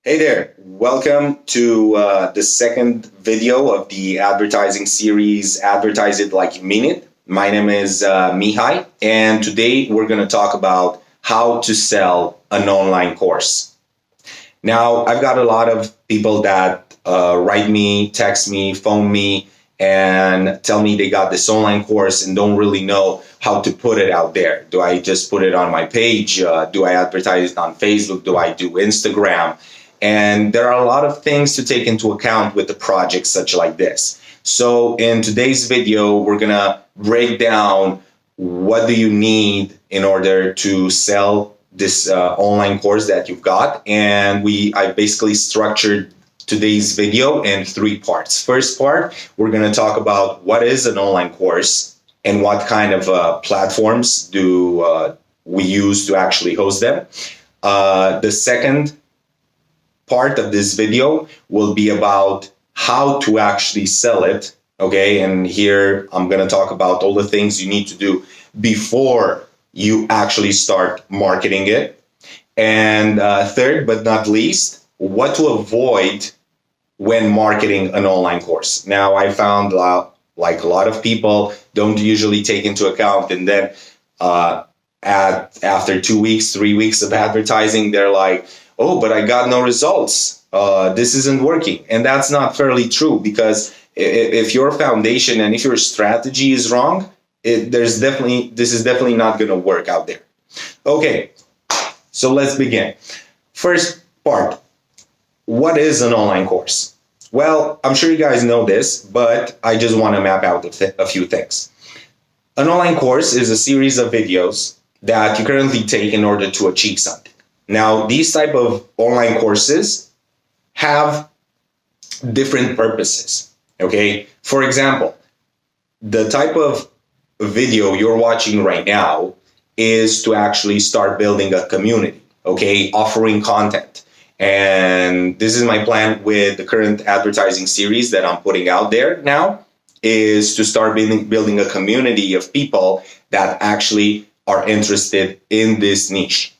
Hey there, welcome to the second video of the advertising series, Advertise It Like You Mean It. My name is Mihai, and today we're going to talk about how to sell an online course. Now, I've got a lot of people that write me, text me, phone me, and tell me they got this online course and don't really know how to put it out there. Do I just put it on my page? Do I advertise it on Facebook? Do I do Instagram? And there are a lot of things to take into account with a project such like this. So in today's video, we're gonna break down what do you need in order to sell this online course that you've got. And I basically structured today's video in three parts. First part, we're gonna talk about what is an online course and what kind of platforms do we use to actually host them. The second part of this video will be about how to actually sell it. Okay, and here I'm going to talk about all the things you need to do before you actually start marketing it. And third but not least, what to avoid when marketing an online course. Now, I found like a lot of people don't usually take into account, and then after 2 weeks, 3 weeks of advertising, they're like, oh, but I got no results. This isn't working. And that's not fairly true, because if your foundation and if your strategy is wrong, this is definitely not going to work out there. Okay, so let's begin. First part, what is an online course? Well, I'm sure you guys know this, but I just want to map out a few things. An online course is a series of videos that you currently take in order to achieve something. Now, these type of online courses have different purposes, okay? For example, the type of video you're watching right now is to actually start building a community, okay? Offering content. And this is my plan with the current advertising series that I'm putting out there now, is to start building a community of people that actually are interested in this niche.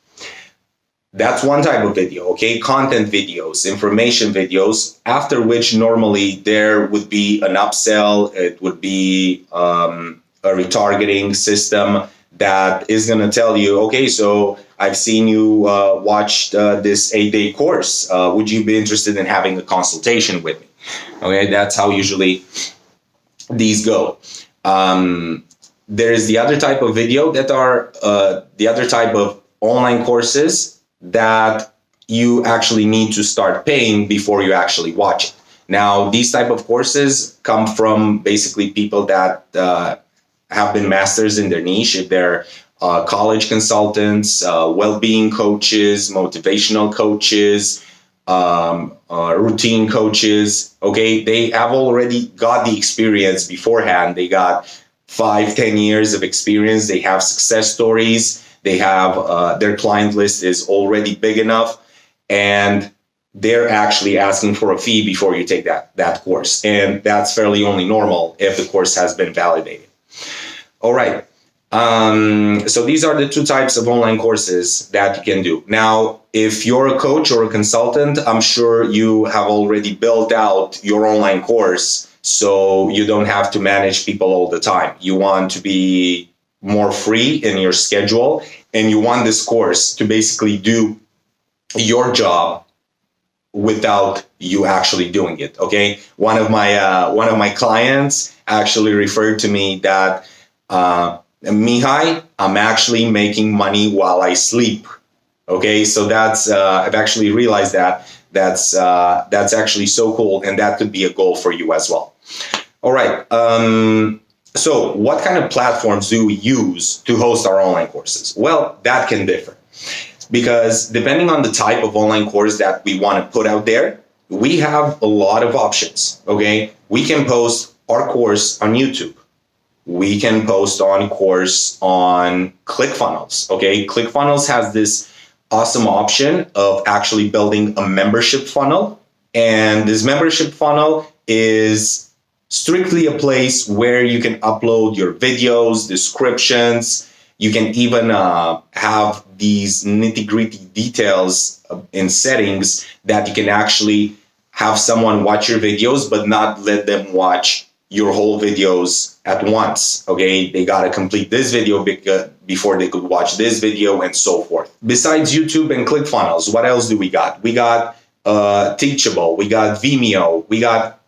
That's one type of video, okay? Content videos, information videos, after which normally there would be an upsell. It would be a retargeting system that is going to tell you, okay, so I've seen you watch this 8-day course. Would you be interested in having a consultation with me? Okay, that's how usually these go. There's the other type of video that are the other type of online courses that you actually need to start paying before you actually watch it. Now, these type of courses come from basically people that have been masters in their niche. If they're college consultants, well-being coaches, motivational coaches, routine coaches, okay, they have already got the experience beforehand. They got 5-10 years of experience. They have success stories. They have their client list is already big enough, and they're actually asking for a fee before you take that course. And that's fairly only normal if the course has been validated. All right. So these are the two types of online courses that you can do. Now, if you're a coach or a consultant, I'm sure you have already built out your online course, so you don't have to manage people all the time. You want to be more free in your schedule, and you want this course to basically do your job without you actually doing it. Okay, one of my clients actually referred to me that Mihai, I'm actually making money while I sleep. Okay, so that's I've actually realized that's actually so cool, and that could be a goal for you as well. All right. So what kind of platforms do we use to host our online courses? Well, that can differ, because depending on the type of online course that we want to put out there, we have a lot of options, okay? We can post our course on YouTube. We can post on course on ClickFunnels, okay? ClickFunnels has this awesome option of actually building a membership funnel, and this membership funnel is strictly a place where you can upload your videos, descriptions, You can even have these nitty-gritty details in settings that you can actually have someone watch your videos, but not let them watch your whole videos at once. Okay, they got to complete this video before they could watch this video, and so forth. Besides YouTube and ClickFunnels, what else do we got? We got Teachable, we got Vimeo, we got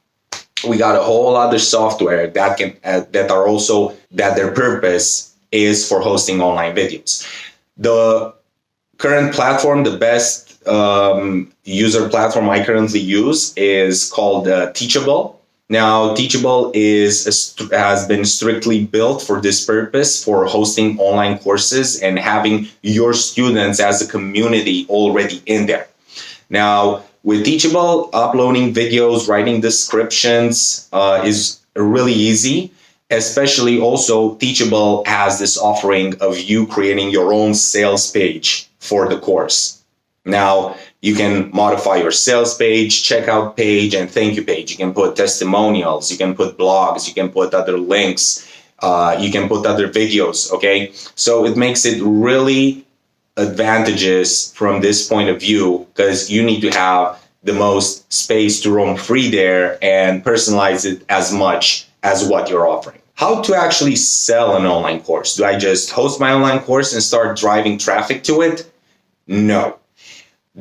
a whole other software that can that their purpose is for hosting online videos. The current platform, the best user platform I currently use is called Teachable. Now, Teachable has been strictly built for this purpose, for hosting online courses and having your students as a community already in there. Now, with Teachable, uploading videos, writing descriptions is really easy. Especially also, Teachable has this offering of you creating your own sales page for the course. Now, you can modify your sales page, checkout page, and thank you page. You can put testimonials, you can put blogs, you can put other links, you can put other videos, okay? So it makes it really advantageous from this point of view, because you need to have the most space to roam free there and personalize it as much as what you're offering. How to actually sell an online course? Do I just host my online course and start driving traffic to it? No.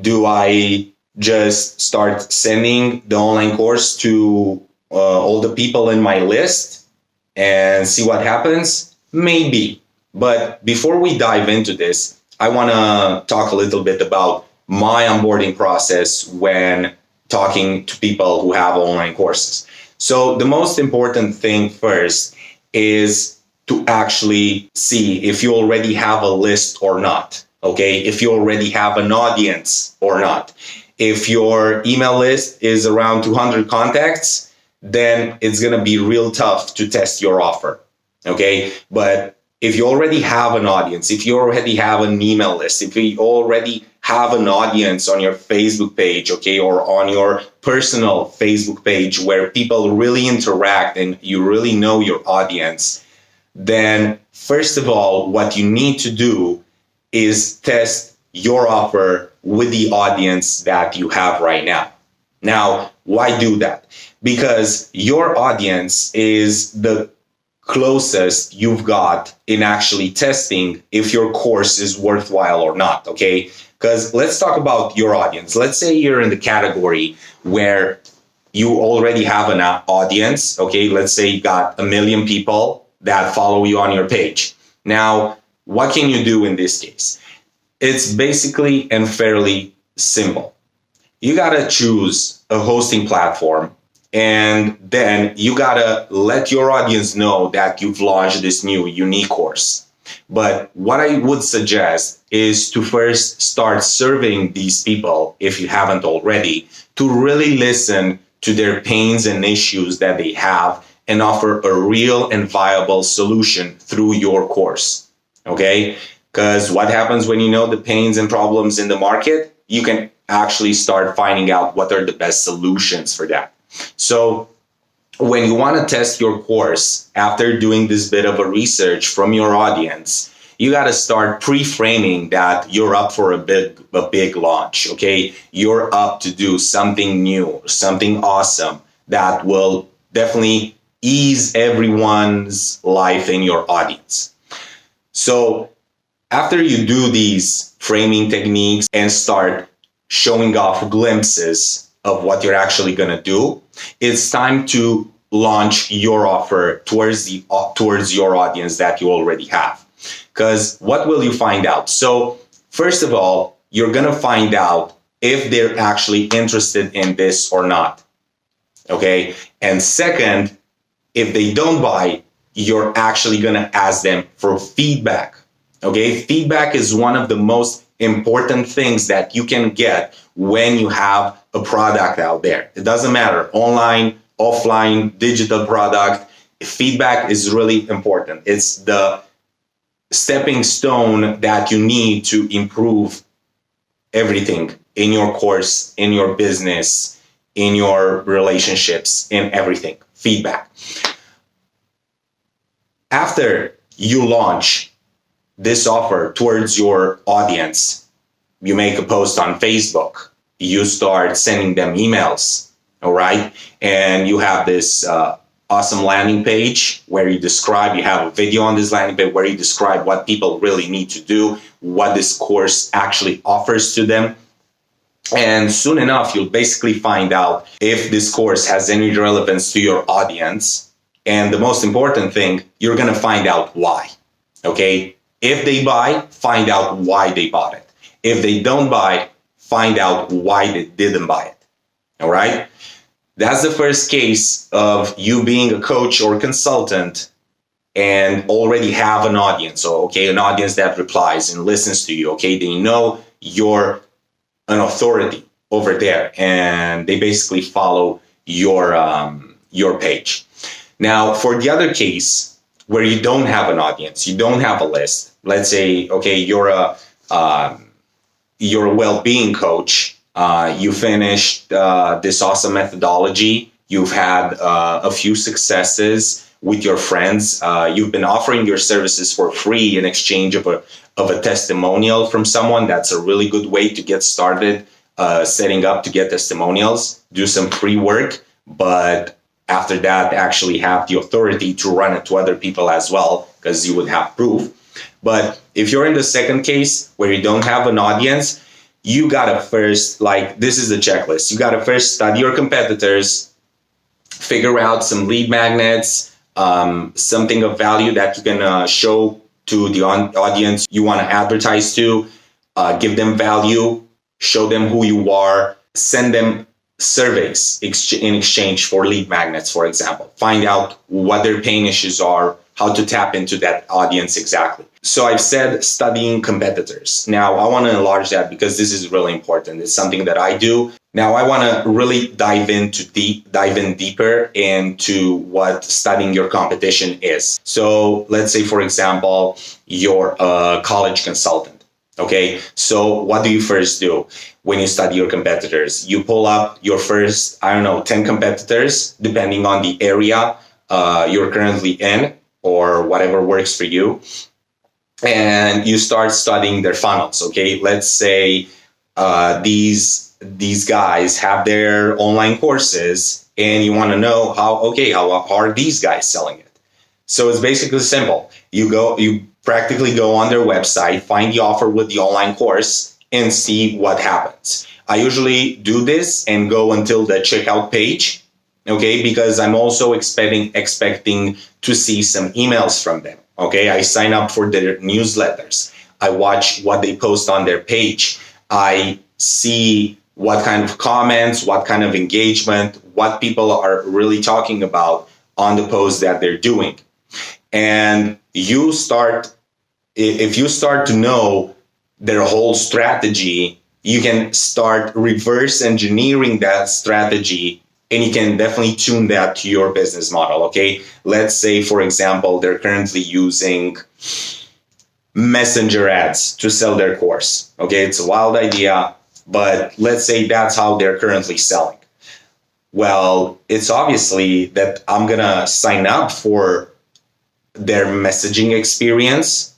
Do I just start sending the online course to all the people in my list and see what happens? Maybe. But before we dive into this, I want to talk a little bit about my onboarding process when talking to people who have online courses. So the most important thing first is to actually see if you already have a list or not. Okay, if you already have an audience or not. If your email list is around 200 contacts, then it's going to be real tough to test your offer. Okay, but if you already have an audience, if you already have an email list, if you already have an audience on your Facebook page, okay, or on your personal Facebook page where people really interact and you really know your audience, then first of all, what you need to do is test your offer with the audience that you have right now. Now, why do that? Because your audience is the closest you've got in actually testing if your course is worthwhile or not, okay? Because let's talk about your audience. Let's say you're in the category where you already have an audience, okay? Let's say you got 1 million people that follow you on your page. Now, what can you do in this case? It's basically and fairly simple. You gotta choose a hosting platform, and then you gotta let your audience know that you've launched this new unique course. But what I would suggest is to first start serving these people, if you haven't already, to really listen to their pains and issues that they have and offer a real and viable solution through your course. Okay, because what happens when you know the pains and problems in the market, you can actually start finding out what are the best solutions for that. So when you want to test your course after doing this bit of a research from your audience, you got to start pre-framing that you're up for a big launch. Okay, you're up to do something new, something awesome that will definitely ease everyone's life in your audience. So after you do these framing techniques and start showing off glimpses of what you're actually going to do, it's time to launch your offer towards your audience that you already have. Because what will you find out? So first of all, you're going to find out if they're actually interested in this or not. Okay. And second, if they don't buy, you're actually going to ask them for feedback. Okay, feedback is one of the most important things that you can get when you have a product out there. It doesn't matter, online, offline, digital product. Feedback is really important. It's the stepping stone that you need to improve everything in your course, in your business, in your relationships, in everything. Feedback. After you launch this offer towards your audience. You make a post on Facebook, you start sending them emails, all right? And you have this awesome landing page where you have a video on this landing page where you describe what people really need to do, what this course actually offers to them. And soon enough, you'll basically find out if this course has any relevance to your audience. And the most important thing, you're going to find out why, okay? If they buy, find out why they bought it. If they don't buy, find out why they didn't buy it, all right? That's the first case of you being a coach or consultant and already have an audience. So, okay, an audience that replies and listens to you, okay? They know you're an authority over there and they basically follow your page. Now, for the other case where you don't have an audience, you don't have a list, let's say, okay, you're a well-being coach. You finished this awesome methodology. You've had a few successes with your friends. You've been offering your services for free in exchange of a testimonial from someone. That's a really good way to get started setting up to get testimonials. Do some free work, but after that, actually have the authority to run it to other people as well, because you would have proof. But if you're in the second case where you don't have an audience, you gotta first, this is the checklist. You gotta first study your competitors, figure out some lead magnets, something of value that you can show to the audience you want to advertise to, give them value, show them who you are, send them surveys in exchange for lead magnets, for example. Find out what their pain issues are, how to tap into that audience exactly. So I've said studying competitors. Now I want to enlarge that because this is really important. It's something that I do. Now I want to really dive in deeper into what studying your competition is. So let's say, for example, you're a college consultant. Okay, so what do you first do when you study your competitors? You pull up your first, 10 competitors, depending on the area you're currently in or whatever works for you. And you start studying their funnels, okay? Let's say these guys have their online courses and you want to know how are these guys selling it? So it's basically simple. You practically go on their website, find the offer with the online course, and see what happens. I usually do this and go until the checkout page, okay? Because I'm also expecting to see some emails from them, okay? I sign up for their newsletters. I watch what they post on their page. I see what kind of comments, what kind of engagement, what people are really talking about on the posts that they're doing. And if you start to know their whole strategy, you can start reverse engineering that strategy and you can definitely tune that to your business model, okay? Let's say, for example, they're currently using messenger ads to sell their course, okay? It's a wild idea, but let's say that's how they're currently selling. Well, it's obviously that I'm gonna sign up for their messaging experience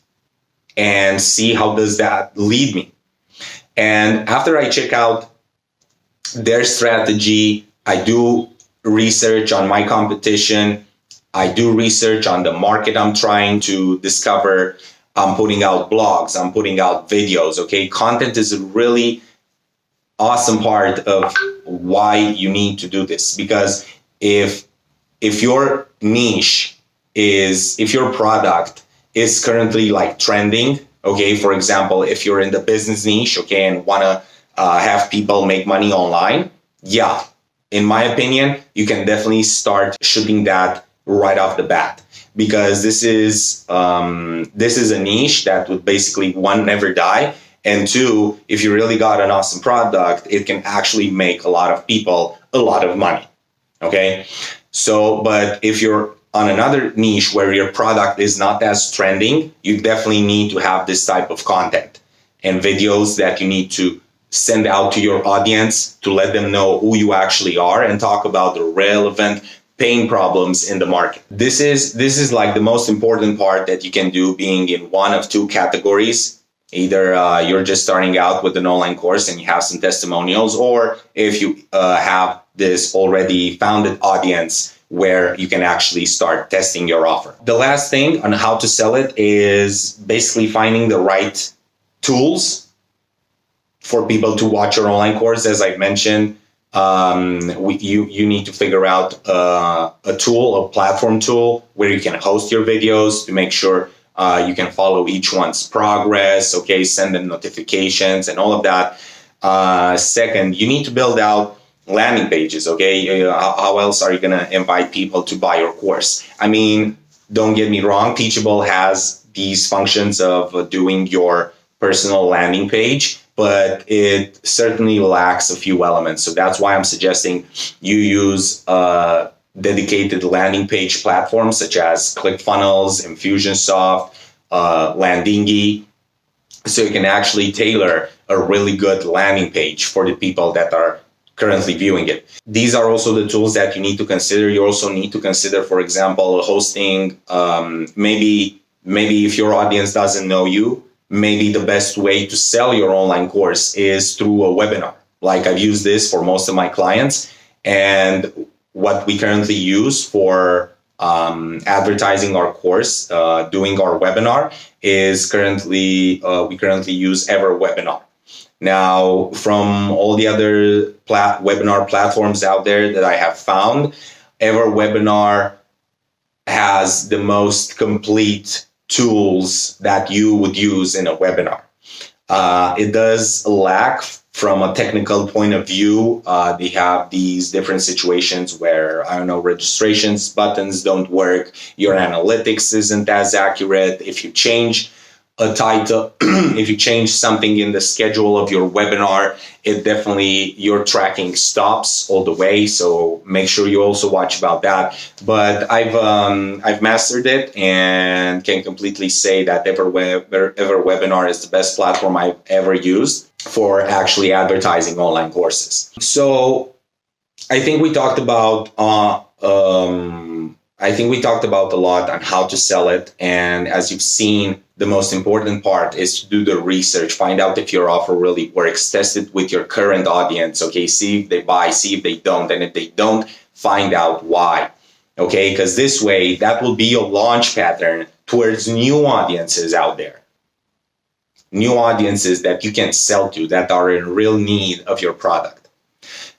and see how does that lead me. And after I check out their strategy, I do research on my competition. I do research on the market I'm trying to discover. I'm putting out blogs. I'm putting out videos, okay? Content is a really awesome part of why you need to do this, because if your niche if your product is currently trending, okay, for example, if you're in the business niche, okay, and want to have people make money online, yeah, in my opinion, you can definitely start shooting that right off the bat, because this is a niche that would basically, one, never die, and two, if you really got an awesome product, it can actually make a lot of people a lot of money, okay? So, but if you're on another niche where your product is not as trending, you definitely need to have this type of content and videos that you need to send out to your audience to let them know who you actually are and talk about the relevant pain problems in the market. This is like the most important part that you can do, being in one of two categories. Either you're just starting out with an online course and you have some testimonials, or if you have this already founded audience where you can actually start testing your offer. The last thing on how to sell it is basically finding the right tools for people to watch your online course. As I've mentioned, you need to figure out a tool, a platform tool where you can host your videos to make sure you can follow each one's progress, okay, send them notifications and all of that. Second, you need to build out landing pages, okay? How else are you going to invite people to buy your course? I mean, don't get me wrong, Teachable has these functions of doing your personal landing page, but it certainly lacks a few elements. So that's why I'm suggesting you use dedicated landing page platforms such as ClickFunnels, Infusionsoft, Landingy, so you can actually tailor a really good landing page for the people that are currently viewing it. These are also the tools that you need to consider. You also need to consider, for example, hosting, maybe if your audience doesn't know you, maybe the best way to sell your online course is through a webinar. Like I've used this for most of my clients, and what we currently use for advertising our course, doing our webinar, is we currently use EverWebinar. Now, from all the other webinar platforms out there that I have found, EverWebinar has the most complete tools that you would use in a webinar. It does lack from a technical point of view. They have these different situations where, I don't know, registrations buttons don't work. Your analytics isn't as accurate. If you change a title, if you change something in the schedule of your webinar, it definitely, your tracking stops all the way. So make sure you also watch about that. But I've mastered it and can completely say that EverWebinar is the best platform I've ever used for actually advertising online courses. So I think we talked about a lot on how to sell it. And as you've seen, the most important part is to do the research, find out if your offer really works, test it with your current audience, okay? See if they buy, see if they don't. And if they don't, find out why, okay? Because this way, that will be your launch pattern towards new audiences out there. New audiences that you can sell to, that are in real need of your product.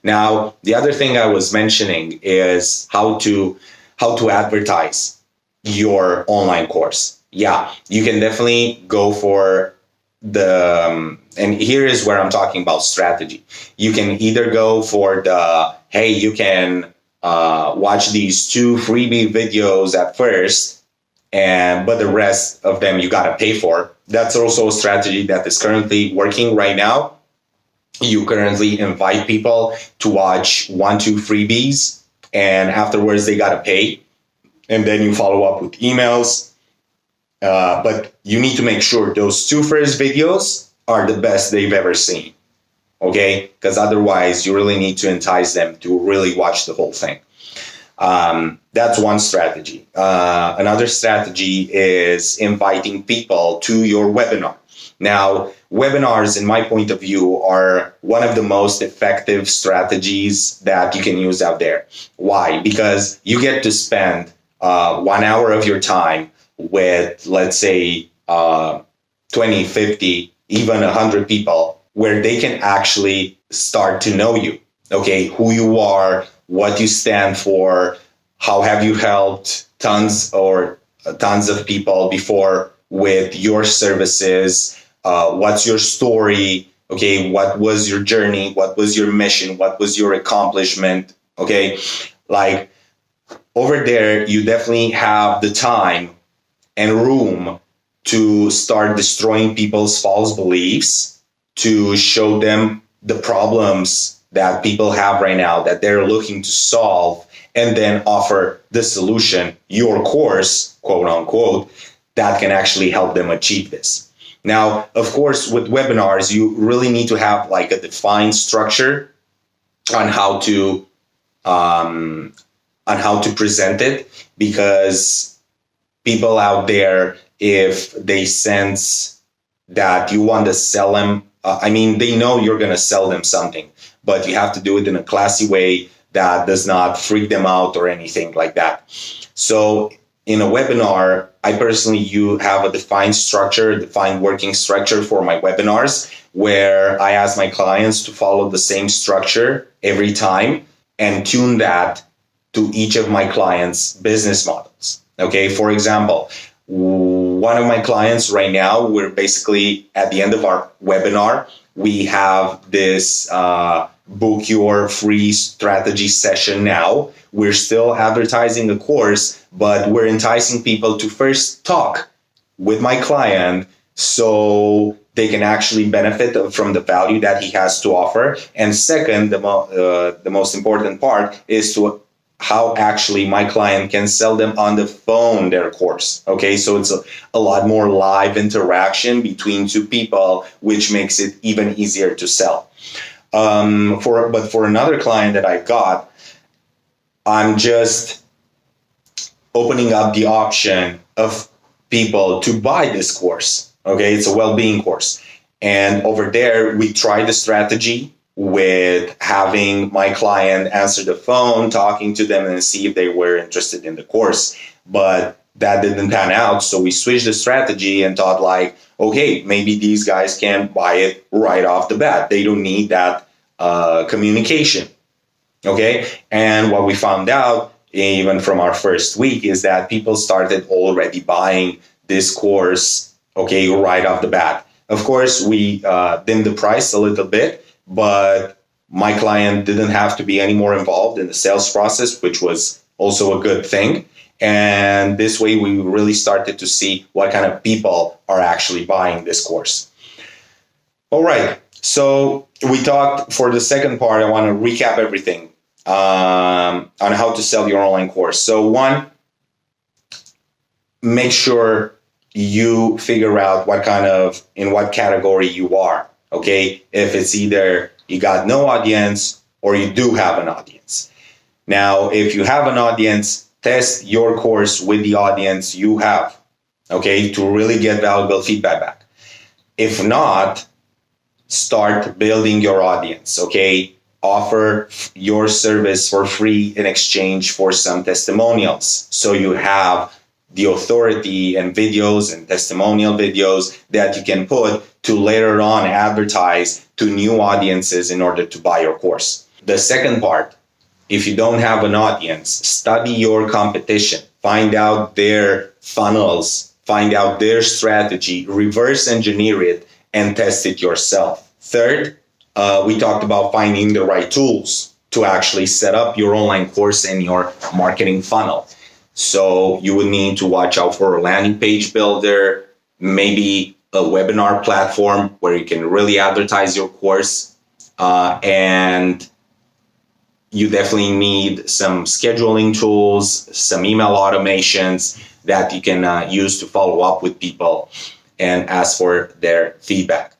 Now, the other thing I was mentioning is how to advertise your online course. Yeah, you can definitely go for and here is where I'm talking about strategy. You can either go for hey, you can watch these 2 freebie videos at first, but the rest of them you gotta pay for. That's also a strategy that is currently working right now. You currently invite people to watch 1-2 freebies, and afterwards they gotta pay, and then you follow up with emails. But you need to make sure those 2 first videos are the best they've ever seen, okay? Because otherwise, you really need to entice them to really watch the whole thing. That's one strategy. Another strategy is inviting people to your webinar. Now, webinars, in my point of view, are one of the most effective strategies that you can use out there. Why? Because you get to spend 1 hour of your time with, let's say, 20, 50, even 100 people, where they can actually start to know you, okay, who you are, what you stand for, how have you helped tons of people before with your services, what's your story, okay, what was your journey, what was your mission, what was your accomplishment, okay, like over there, you definitely have the time and room to start destroying people's false beliefs, to show them the problems that people have right now that they're looking to solve, and then offer the solution, your course, quote unquote, that can actually help them achieve this. Now, of course, with webinars, you really need to have like a defined structure on how to on how to present it, because people out there, if they sense that you want to sell them, they know you're going to sell them something, but you have to do it in a classy way that does not freak them out or anything like that. So in a webinar, I personally have a defined working structure for my webinars, where I ask my clients to follow the same structure every time and tune that to each of my clients' business models. Okay, for example, one of my clients right now, we're basically at the end of our webinar, we have this book your free strategy session now. We're still advertising the course, but we're enticing people to first talk with my client so they can actually benefit from the value that he has to offer. And second, the most important part is to how actually my client can sell them on the phone their course. Okay, so it's a lot more live interaction between two people, which makes it even easier to sell. But for another client that I got, I'm just opening up the option of people to buy this course. Okay, it's a well-being course. And over there, we tried the strategy with having my client answer the phone, talking to them, and see if they were interested in the course. But that didn't pan out. So we switched the strategy and thought like, okay, maybe these guys can buy it right off the bat. They don't need that communication. Okay. And what we found out, even from our first week, is that people started already buying this course, okay, right off the bat. Of course, we dimmed the price a little bit, but my client didn't have to be any more involved in the sales process, which was also a good thing. And this way, we really started to see what kind of people are actually buying this course. All right. So we talked for the second part. I want to recap everything on how to sell your online course. So one, make sure you figure out in what category you are. Okay, if it's either you got no audience or you do have an audience. Now, if you have an audience, test your course with the audience you have, okay, to really get valuable feedback back. If not, start building your audience, okay? Offer your service for free in exchange for some testimonials. So you have the authority and videos and testimonial videos that you can put to later on advertise to new audiences in order to buy your course. The second part, if you don't have an audience, study your competition, find out their funnels, find out their strategy, reverse engineer it, and test it yourself. Third, we talked about finding the right tools to actually set up your online course and your marketing funnel. So you would need to watch out for a landing page builder, maybe a webinar platform where you can really advertise your course. And you definitely need some scheduling tools, some email automations that you can use to follow up with people and ask for their feedback.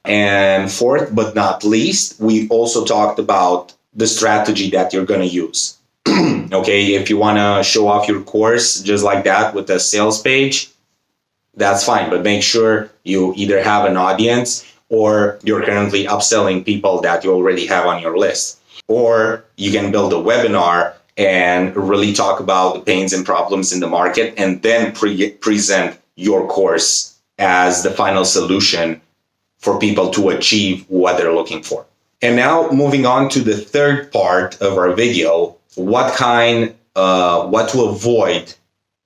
And fourth, but not least, we also talked about the strategy that you're going to use. Okay, if you want to show off your course just like that with a sales page, that's fine. But make sure you either have an audience or you're currently upselling people that you already have on your list. Or you can build a webinar and really talk about the pains and problems in the market and then present your course as the final solution for people to achieve what they're looking for. And now moving on to the third part of our video, what to avoid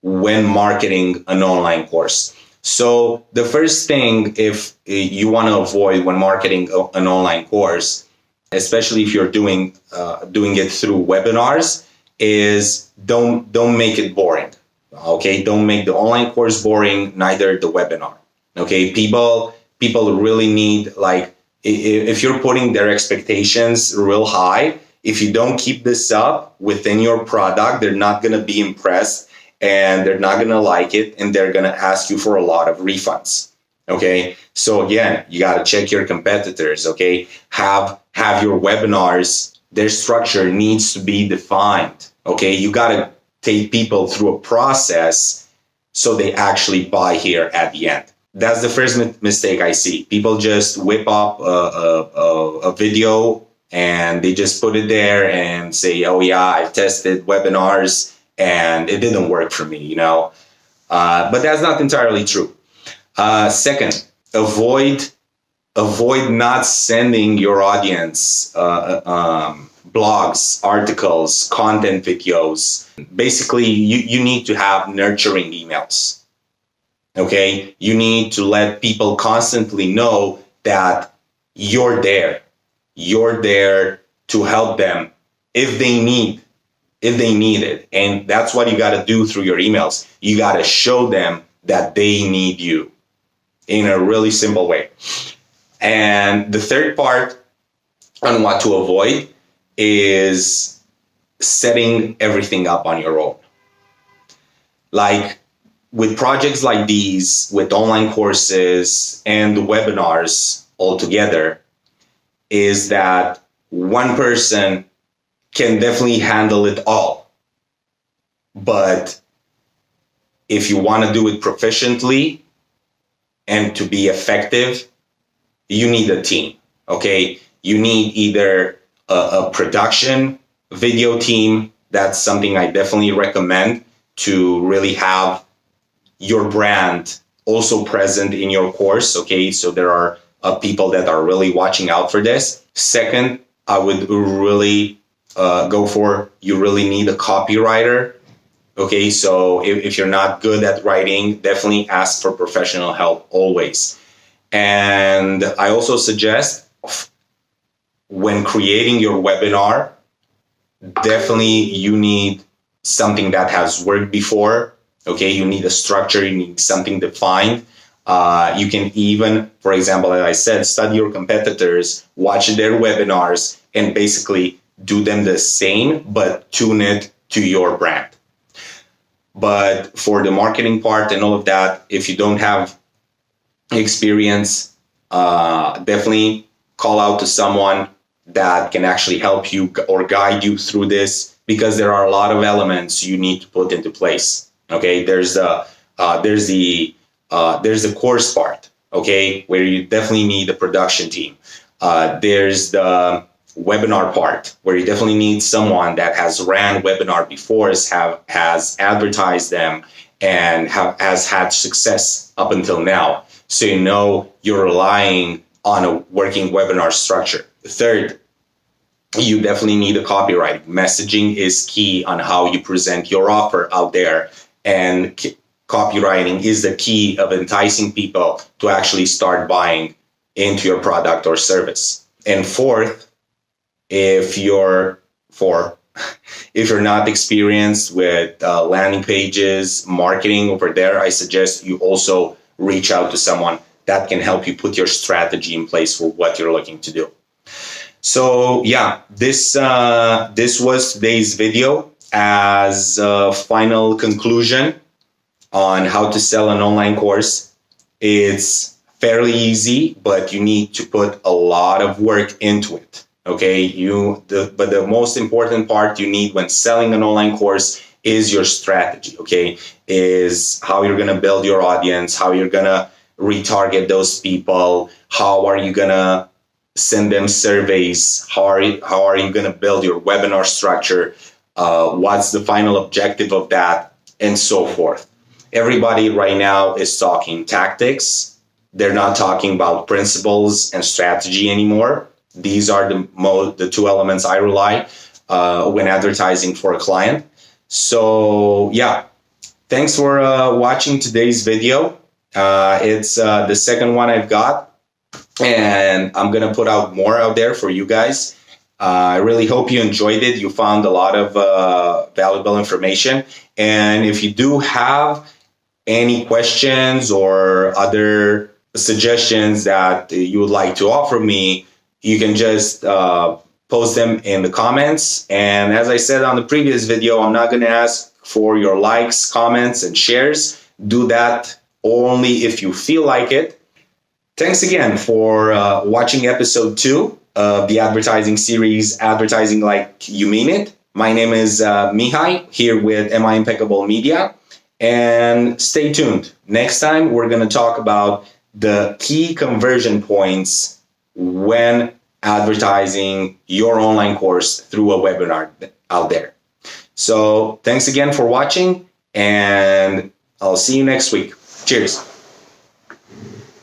when marketing an online course. So the first thing, if you want to avoid when marketing an online course, especially if you're doing it through webinars, is don't make it boring. Okay, don't make the online course boring, neither the webinar. Okay, people really need, like, if you're putting their expectations real high, if you don't keep this up within your product, they're not going to be impressed and they're not going to like it, and they're going to ask you for a lot of refunds. Okay, so again, you got to check your competitors. Okay, have your webinars, their structure needs to be defined. Okay, you got to take people through a process so they actually buy here at the end. That's the first mistake I see. People just whip up a video and they just put it there and say, oh yeah, I've tested webinars and it didn't work for me, you know. But that's not entirely true. Second, avoid not sending your audience blogs, articles, content videos. Basically, you need to have nurturing emails. Okay, you need to let people constantly know that you're there. You're there to help them if they need it. And that's what you got to do through your emails. You got to show them that they need you in a really simple way. And the third part on what to avoid is setting everything up on your own. Like with projects like these, with online courses and the webinars altogether, is that one person can definitely handle it all. But if you want to do it proficiently and to be effective, you need a team, okay? You need either a production video team. That's something I definitely recommend to really have your brand also present in your course, okay? So there are people that are really watching out for this. Second, I would really you really need a copywriter, okay? So if you're not good at writing, definitely ask for professional help always. And I also suggest when creating your webinar, definitely you need something that has worked before. Okay, you need a structure, you need something defined. You can even, for example, as I said, study your competitors, watch their webinars, and basically do them the same, but tune it to your brand. But for the marketing part and all of that, if you don't have experience, definitely call out to someone that can actually help you or guide you through this, because there are a lot of elements you need to put into place. Okay, there's the course part, okay, where you definitely need a production team. There's the webinar part, where you definitely need someone that has ran webinar before, has advertised them, and has had success up until now. So you know you're relying on a working webinar structure. Third, you definitely need a copywriting. Messaging is key on how you present your offer out there. And copywriting is the key of enticing people to actually start buying into your product or service. And fourth, if you're not experienced with landing pages, marketing over there, I suggest you also reach out to someone that can help you put your strategy in place for what you're looking to do. So yeah, this was today's video as a final conclusion on how to sell an online course. It's fairly easy, but you need to put a lot of work into it. Okay, but the most important part you need when selling an online course is your strategy. Okay, is how you're gonna build your audience, how you're gonna retarget those people, how are you gonna send them surveys, how are you gonna build your webinar structure, what's the final objective of that, and so forth. Everybody right now is talking tactics. They're not talking about principles and strategy anymore. These are the two elements I rely when advertising for a client. So yeah, thanks for watching today's video. It's the second one I've got, and I'm gonna put out more out there for you guys. I really hope you enjoyed it. You found a lot of valuable information. And if you do have any questions or other suggestions that you would like to offer me, you can just post them in the comments. And as I said on the previous video, I'm not going to ask for your likes, comments, and shares. Do that only if you feel like it. Thanks again for watching episode 2 of the advertising series, Advertising Like You Mean It. My name is Mihai here with Am I Impeccable Media. And stay tuned. Next time, we're going to talk about the key conversion points when advertising your online course through a webinar out there. So thanks again for watching, and I'll see you next week. Cheers.